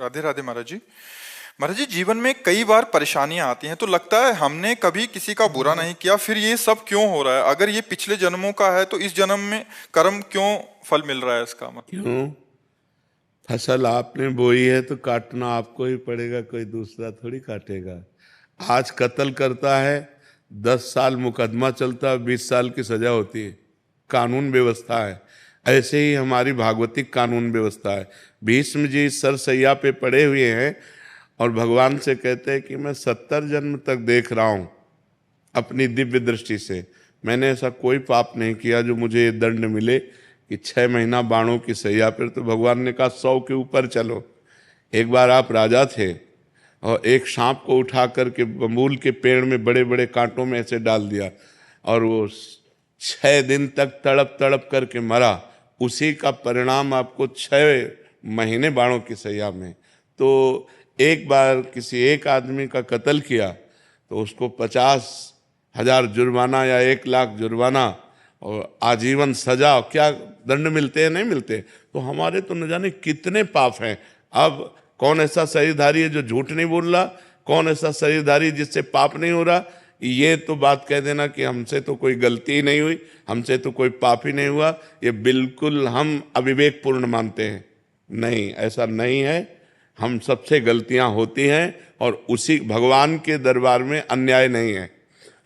राधे राधे महाराज जी। महाराज जी, जीवन में कई बार परेशानियां आती हैं तो लगता है हमने कभी किसी का बुरा नहीं किया, फिर ये सब क्यों हो रहा है? अगर ये पिछले जन्मों का है तो इस जन्म में कर्म क्यों फल मिल रहा है इसका मतलब? क्यों? फसल आपने बोई है तो काटना आपको ही पड़ेगा, कोई दूसरा थोड़ी काटेगा। आज कत्ल करता है, 10 साल मुकदमा चलता है, 20 साल की सजा होती है। कानून व्यवस्था है। ऐसे ही हमारी भागवतिक कानून व्यवस्था है। भीष्म जी सरसैया पे पड़े हुए हैं और भगवान से कहते हैं कि मैं 70 जन्म तक देख रहा हूं अपनी दिव्य दृष्टि से, मैंने ऐसा कोई पाप नहीं किया जो मुझे ये दंड मिले कि 6 महीना बाणों की सैया पर। तो भगवान ने कहा 100 के ऊपर चलो। एक बार आप राजा थे और एक सांप को उठा करके बबूल के पेड़ में बड़े बड़े कांटों में ऐसे डाल दिया और वो 6 दिन तक तड़प तड़प करके मरा। उसी का परिणाम आपको 6 महीने बाणों की सैया में। तो एक बार किसी एक आदमी का कत्ल किया तो उसको 50,000 जुर्माना या 1 लाख जुर्माना और आजीवन सजा, क्या दंड मिलते हैं? नहीं मिलते। तो हमारे तो न जाने कितने पाप हैं। अब कौन ऐसा शरीरधारी है जो झूठ नहीं बोल रहा? कौन ऐसा शरीरधारी जिससे पाप नहीं हो रहा? ये तो बात कह देना कि हमसे तो कोई गलती ही नहीं हुई, हमसे तो कोई पाप ही नहीं हुआ, ये बिल्कुल हम अविवेकपूर्ण मानते हैं। नहीं, ऐसा नहीं है। हम सबसे गलतियां होती हैं और उसी भगवान के दरबार में अन्याय नहीं है,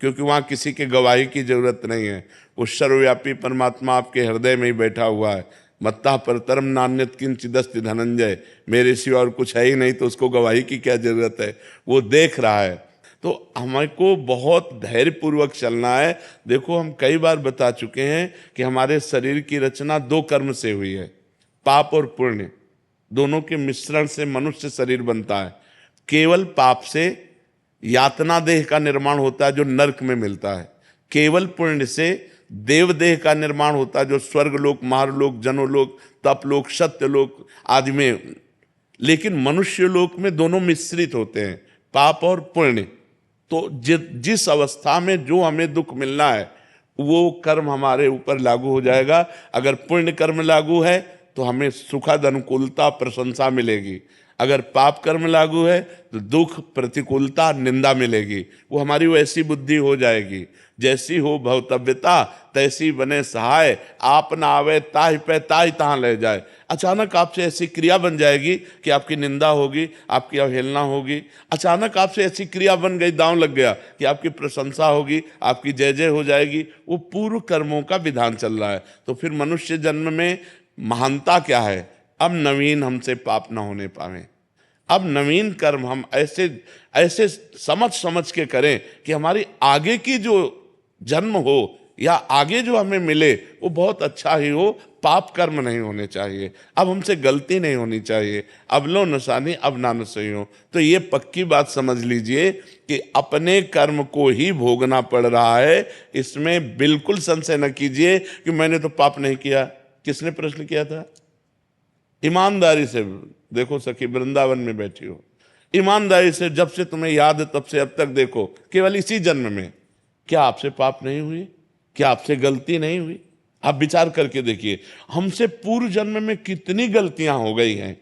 क्योंकि वहाँ किसी के गवाही की जरूरत नहीं है। वो सर्वव्यापी परमात्मा आपके हृदय में ही बैठा हुआ है। मत्ता परतरम नान्यत किंचिदस्ति धनंजय, मेरे सिवा और कुछ है ही नहीं, तो उसको गवाही की क्या जरूरत है? वो देख रहा है। तो हमको बहुत धैर्यपूर्वक चलना है। देखो, हम कई बार बता चुके हैं कि हमारे शरीर की रचना 2 कर्म से हुई है, पाप और पुण्य। दोनों के मिश्रण से मनुष्य शरीर बनता है। केवल पाप से यातना देह का निर्माण होता है जो नरक में मिलता है। केवल पुण्य से देव देह का निर्माण होता है जो स्वर्ग लोक, महारलोक, जनोलोक, तपलोक, सत्यलोक आदि में। लेकिन मनुष्य लोक में दोनों मिश्रित होते हैं, पाप और पुण्य। तो जिस अवस्था में जो हमें दुख मिलना है वो कर्म हमारे ऊपर लागू हो जाएगा। अगर पुण्य कर्म लागू है तो हमें सुखद अनुकूलता प्रशंसा मिलेगी। अगर पाप कर्म लागू है तो दुख प्रतिकूलता निंदा मिलेगी। वो हमारी वैसी बुद्धि हो जाएगी। जैसी हो भवतव्यता तैसी बने सहाय, आप ना आवे ताहि पे ताहि तहाँ ले जाए। अचानक आपसे ऐसी क्रिया बन जाएगी कि आपकी निंदा होगी, आपकी अवहेलना होगी। अचानक आपसे ऐसी क्रिया बन गई, दांव लग गया कि आपकी प्रशंसा होगी, आपकी जय जय हो जाएगी। वो पूर्व कर्मों का विधान चल रहा है। तो फिर मनुष्य जन्म में महानता क्या है? अब नवीन हमसे पाप ना होने पावे। अब नवीन कर्म हम ऐसे ऐसे समझ समझ के करें कि हमारी आगे की जो जन्म हो या आगे जो हमें मिले वो बहुत अच्छा ही हो। पाप कर्म नहीं होने चाहिए। अब हमसे गलती नहीं होनी चाहिए। अब लो नसानी अब ना नसई हो। तो ये पक्की बात समझ लीजिए कि अपने कर्म को ही भोगना पड़ रहा है। इसमें बिल्कुल संशय न कीजिए कि मैंने तो पाप नहीं किया। किसने प्रश्न किया था? ईमानदारी से देखो सखी, वृंदावन में बैठी हो, ईमानदारी से जब से तुम्हें याद है तब से अब तक देखो, केवल इसी जन्म में क्या आपसे पाप नहीं हुई? क्या आपसे गलती नहीं हुई? आप विचार करके देखिए, हमसे पूर्व जन्म में कितनी गलतियां हो गई हैं।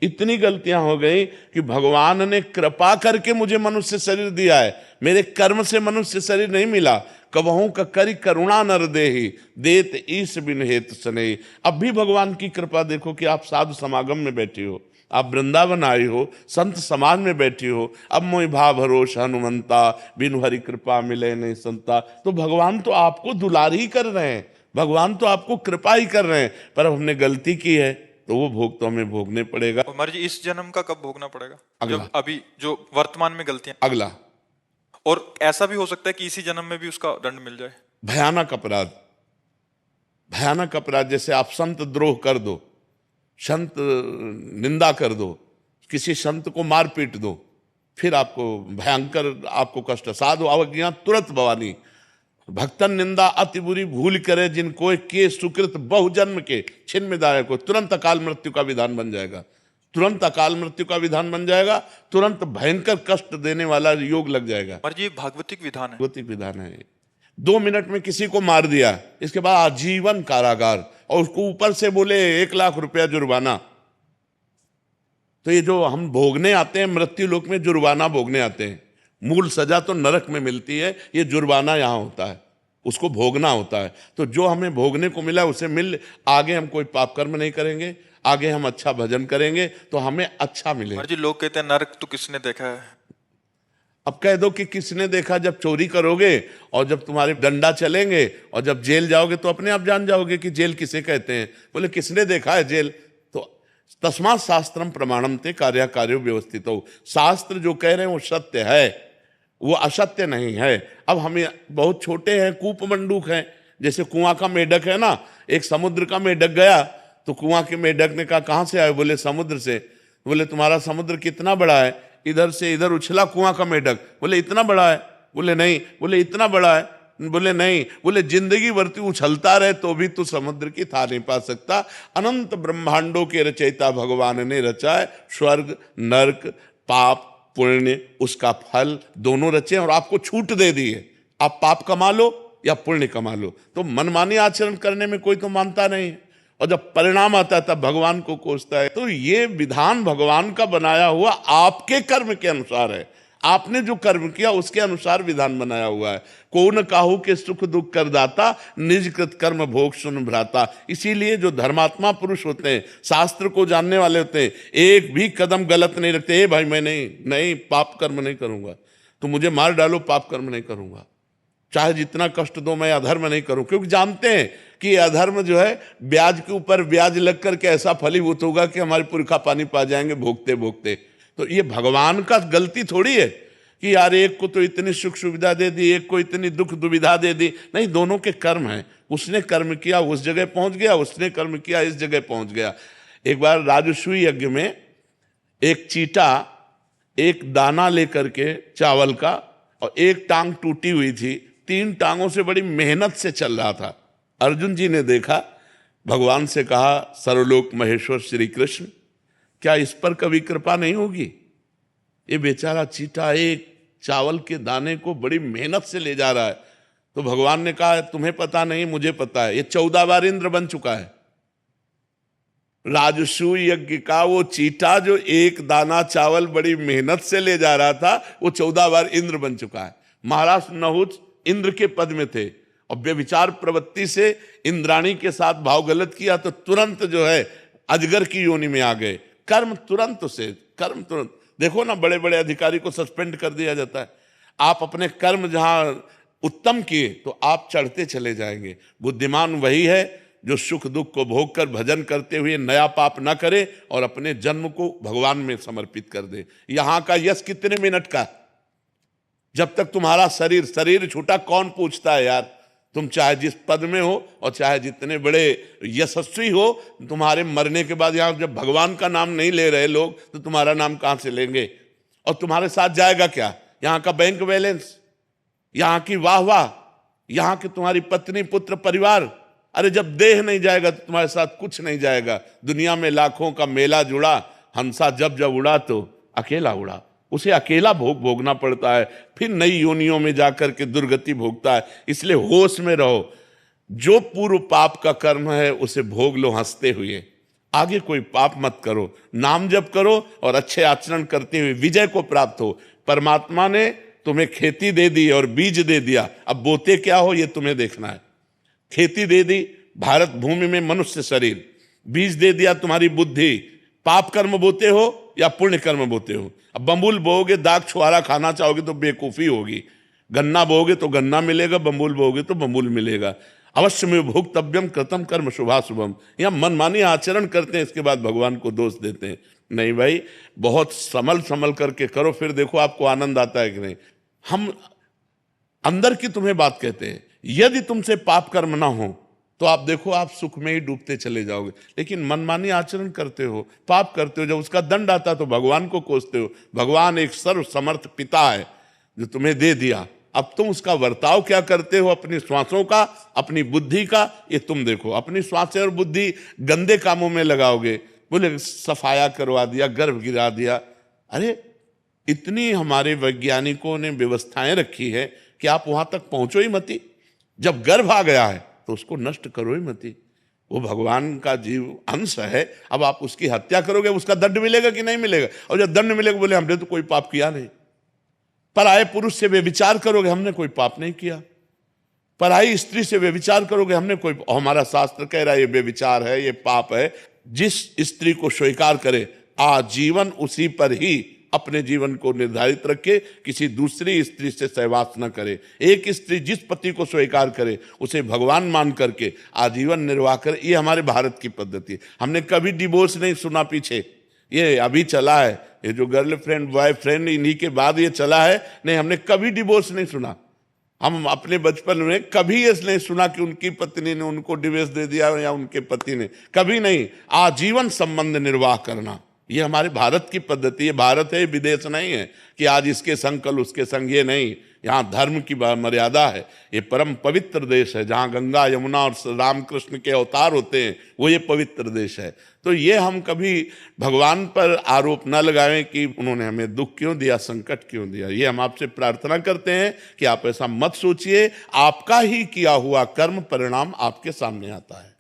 इतनी गलतियां हो गई कि भगवान ने कृपा करके मुझे मनुष्य शरीर दिया है। मेरे कर्म से मनुष्य शरीर नहीं मिला। कबहू का करी करुणा नर देहि, देत ईश बिन हेत सनेहि। अब भी भगवान की कृपा देखो कि आप साधु समागम में बैठी हो, आप वृंदावन आई हो, संत समाज में बैठी हो। अब मोहि भाव भरोस हनुमंता, बिनु हरि कृपा मिले नहीं संता। तो भगवान तो आपको दुलार ही कर रहे हैं, भगवान तो आपको कृपा ही कर रहे हैं। पर हमने गलती की है तो वो भोग तो हमें भोगने पड़ेगा। और महाराज जी, इस जन्म का कब भोगना पड़ेगा? अगला। जब अभी जो वर्तमान में गलतियां, अगला। और ऐसा भी हो सकता है कि इसी जन्म में भी उसका दंड मिल जाए। भयानक अपराध, भयानक अपराध, जैसे आप संत द्रोह कर दो, संत निंदा कर दो, किसी संत को मार पीट दो, फिर आपको भयंकर, आपको कष्ट। साधु अवज्ञा तुरंत भवानी, भक्तन निंदा अति बुरी भूल करे, जिनको के सुकृत बहुजन्म के छिन्न दायक को। तुरंत अकाल मृत्यु का विधान बन जाएगा। तुरंत अकाल मृत्यु का विधान बन जाएगा। तुरंत भयंकर कष्ट देने वाला योग लग जाएगा। महाराज जी, ये भागवतिक विधान है। भागवतिक विधान है। 2 मिनट में किसी को मार दिया, इसके बाद आजीवन कारागार, और उसको ऊपर से बोले 1 लाख रुपया जुर्माना। तो ये जो हम भोगने आते हैं मृत्यु लोक में, जुर्माना भोगने आते हैं, मूल सजा तो नरक में मिलती है, ये जुर्माना यहाँ होता है, उसको भोगना होता है। तो जो हमें भोगने को मिला उसे मिल, आगे हम कोई पाप कर्म नहीं करेंगे, आगे हम अच्छा भजन करेंगे तो हमें अच्छा मिलेगा। महाराज जी, लोग कहते हैं नरक तो किसने देखा है? अब कह दो कि किसने देखा, जब चोरी करोगे और जब तुम्हारे डंडा चलेंगे और जब जेल जाओगे तो अपने आप जान जाओगे कि जेल किसे कहते हैं। बोले किसने देखा है जेल? तो तस्मात् शास्त्रम प्रमाणम ते कार्य कार्यो व्यवस्थित हो, शास्त्र जो कह रहे हैं वो सत्य है, वो असत्य नहीं है। अब हमें बहुत छोटे हैं, कूप मंडूक हैं, जैसे कुआं का मेढक है ना, एक समुद्र का मेढक गया तो कुआं के मेढक ने कहा कहां से आए? बोले समुद्र से। बोले तुम्हारा समुद्र कितना बड़ा है? इधर से इधर उछला कुआं का मेढक। बोले इतना बड़ा है? बोले नहीं। बोले इतना बड़ा है? बोले नहीं। बोले जिंदगी भर तू उछलता रहे तो भी तू समुद्र की था नहीं पा सकता। अनंत ब्रह्मांडों के रचयिता भगवान ने रचा है, स्वर्ग नर्क, पाप पुण्य, उसका फल दोनों रचे और आपको छूट दे दी है, आप पाप कमा लो या पुण्य कमा लो। तो मनमानी आचरण करने में कोई तो मानता नहीं है, और जब परिणाम आता है तब भगवान को कोसता है। तो ये विधान भगवान का बनाया हुआ आपके कर्म के अनुसार है, आपने जो कर्म किया उसके अनुसार विधान बनाया हुआ है। को न काहू के सुख दुख कर दाता, निज कृत कर्म भोग सुन भ्राता। इसीलिए जो धर्मात्मा पुरुष होते हैं, शास्त्र को जानने वाले होते हैं, एक भी कदम गलत नहीं रखते। ए भाई मैं नहीं पाप कर्म नहीं करूंगा, तो मुझे मार डालो पाप कर्म नहीं करूंगा, चाहे जितना कष्ट दो मैं अधर्म नहीं करूं। क्योंकि जानते हैं कि अधर्म जो है ब्याज के ऊपर ब्याज लग करके ऐसा फलीभूत होगा कि हमारे पुरखा पानी पा जाएंगे भोगते भोगते। तो ये भगवान का गलती थोड़ी है कि यार एक को तो इतनी सुख सुविधा दे दी, एक को इतनी दुख दुविधा दे दी। नहीं, दोनों के कर्म हैं। उसने कर्म किया उस जगह पहुंच गया, उसने कर्म किया इस जगह पहुंच गया। एक बार राजसूय यज्ञ में एक चीटा एक दाना लेकर के चावल का, और एक टांग टूटी हुई थी, 3 टांगों से बड़ी मेहनत से चल रहा था। अर्जुन जी ने देखा, भगवान से कहा सर्वलोक महेश्वर श्री कृष्ण, क्या इस पर कभी कृपा नहीं होगी? ये बेचारा चीटा एक चावल के दाने को बड़ी मेहनत से ले जा रहा है। तो भगवान ने कहा तुम्हें पता नहीं, मुझे पता है, ये 14 बार इंद्र बन चुका है। राजसूय यज्ञ का वो चीटा जो एक दाना चावल बड़ी मेहनत से ले जा रहा था, वो 14 बार इंद्र बन चुका है। महाराज नहुष इंद्र के पद में थे, और व्यभिचार प्रवृत्ति से इंद्राणी के साथ भाव गलत किया तो तुरंत जो है अजगर की योनि में आ गए। कर्म तुरंत देखो ना, बड़े बड़े अधिकारी को सस्पेंड कर दिया जाता है। आप अपने कर्म जहां उत्तम किए तो आप चढ़ते चले जाएंगे। बुद्धिमान वही है जो सुख दुख को भोग कर भजन करते हुए नया पाप ना करे और अपने जन्म को भगवान में समर्पित कर दे। यहां का यश कितने मिनट का? जब तक तुम्हारा शरीर छूटा कौन पूछता है यार? तुम चाहे जिस पद में हो और चाहे जितने बड़े यशस्वी हो, तुम्हारे मरने के बाद यहां जब भगवान का नाम नहीं ले रहे लोग तो तुम्हारा नाम कहां से लेंगे? और तुम्हारे साथ जाएगा क्या? यहां का बैंक बैलेंस, यहां की वाह, यहां की तुम्हारी पत्नी पुत्र परिवार। अरे जब देह नहीं जाएगा तो तुम्हारे साथ कुछ नहीं जाएगा। दुनिया में लाखों का मेला जुड़ा, हंसा जब जब उड़ा तो अकेला उड़ा। उसे अकेला भोगना पड़ता है, फिर नई योनियों में जाकर के दुर्गति भोगता है। इसलिए होश में रहो, जो पूर्व पाप का कर्म है उसे भोग लो हंसते हुए, आगे कोई पाप मत करो, नाम जप करो और अच्छे आचरण करते हुए विजय को प्राप्त हो। परमात्मा ने तुम्हें खेती दे दी और बीज दे दिया, अब बोते क्या हो ये तुम्हें देखना है। खेती दे दी भारत भूमि में मनुष्य शरीर, बीज दे दिया तुम्हारी बुद्धि, पाप कर्म बोते हो या पुण्य कर्म बोते हो। अब बम्बुल बोओगे, दाग छुआरा खाना चाहोगे तो बेवकूफी होगी। गन्ना बोओगे तो गन्ना मिलेगा, बम्बुल बोओगे तो बम्बुल मिलेगा। अवश्य में भोक्तव्यम कृतम कर्म शुभाशुभम। यहाँ मनमानी आचरण करते हैं, इसके बाद भगवान को दोष देते हैं। नहीं भाई, बहुत संभल करके करो, फिर देखो आपको आनंद आता है कि नहीं। हम अंदर की तुम्हें बात कहते हैं, यदि तुमसे पाप कर्म ना हो तो आप देखो आप सुख में ही डूबते चले जाओगे। लेकिन मनमानी आचरण करते हो, पाप करते हो, जब उसका दंड आता तो भगवान को कोसते हो। भगवान एक सर्व समर्थ पिता है जो तुम्हें दे दिया, अब तुम उसका वर्ताव क्या करते हो अपनी श्वासों का, अपनी बुद्धि का, ये तुम देखो। अपनी श्वासें और बुद्धि गंदे कामों में लगाओगे, बोले सफाया करवा दिया, गर्भ गिरा दिया। अरे इतनी हमारे वैज्ञानिकों ने व्यवस्थाएं रखी है कि आप वहां तक पहुंचो ही मती। जब गर्भ आ गया है तो उसको नष्ट करो ही मती। वो भगवान का जीव अंश है। अब आप उसकी हत्या करोगे, उसका दंड मिलेगा कि नहीं मिलेगा? और जब दंड मिलेगा बोले हमने तो कोई पाप किया नहीं। पराये पुरुष से व्यभिचार करोगे, हमने कोई पाप नहीं किया। पराई स्त्री से व्यभिचार करोगे, हमने कोई, हमारा शास्त्र कह रहा है ये व्यभिचार है, ये पाप है। जिस स्त्री को स्वीकार करे आजीवन उसी पर ही अपने जीवन को निर्धारित रखे, किसी दूसरी स्त्री से सहवास न करे। एक स्त्री जिस पति को स्वीकार करे उसे भगवान मान करके आजीवन निर्वाह करे। ये हमारे भारत की पद्धति है। हमने कभी डिवोर्स नहीं सुना पीछे, ये अभी चला है, ये जो गर्लफ्रेंड बॉयफ्रेंड इन्हीं के बाद ये चला है। नहीं, हमने कभी डिवोर्स नहीं सुना। हम अपने बचपन में कभी ये नहीं सुना कि उनकी पत्नी ने उनको डिवोर्स दे दिया या उनके पति ने, कभी नहीं। आजीवन संबंध निर्वाह करना ये हमारे भारत की पद्धति है। भारत है, विदेश नहीं है कि आज इसके संग कल उसके संग, ये नहीं। यहाँ धर्म की मर्यादा है। ये परम पवित्र देश है जहाँ गंगा यमुना और रामकृष्ण के अवतार होते हैं, वो ये पवित्र देश है। तो ये हम कभी भगवान पर आरोप न लगाएं कि उन्होंने हमें दुख क्यों दिया, संकट क्यों दिया। ये हम आपसे प्रार्थना करते हैं कि आप ऐसा मत सोचिए। आपका ही किया हुआ कर्म परिणाम आपके सामने आता है।